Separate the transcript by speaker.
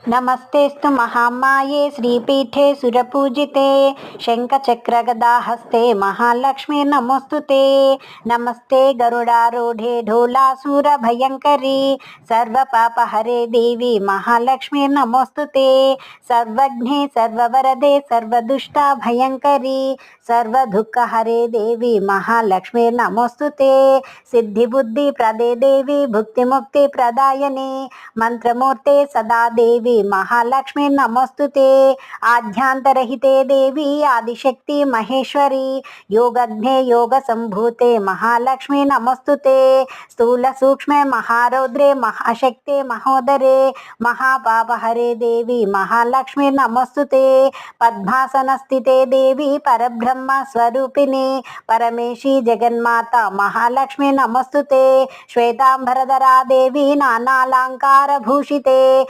Speaker 1: नमस्तेस्तु महामाये श्रीपीठे सुरपूजिते शङ्खचक्रगदाहस्ते महालक्ष्मी नमोस्तुते। नमस्ते गरुडारूढे ढोलासुरभयङ्करी सर्वपापहरे देवी महालक्ष्मी नमोस्तुते। सर्वज्ञे सर्ववरदे सर्वदुष्टा भयङ्करी सर्वदुःखहरे देवी महालक्ष्मी नमोस्तुते। सिद्धिबुद्धि प्रदे देवी भुक्तिमुक्ति प्रदायिनी मंत्रमूर्ते सदा देवी महालक्ष्मी नमोस्तुते। आद्यांतरहिते देवी आदिशक्ति महेश्वरी योगज्ञे योग संभूते महालक्ष्मी नमोस्तुते। स्थूल सूक्ष्म महारौद्रे महाशक्ते महोदरे महापापहरे देवी महालक्ष्मी नमोस्तुते। पद्मासन स्थिते देवी परब्रह्म स्वरूपिणी परमेशी जगन्माता महालक्ष्मी नमोस्तुते। श्वेतांबरधरा देवी नानालंकार भूषिते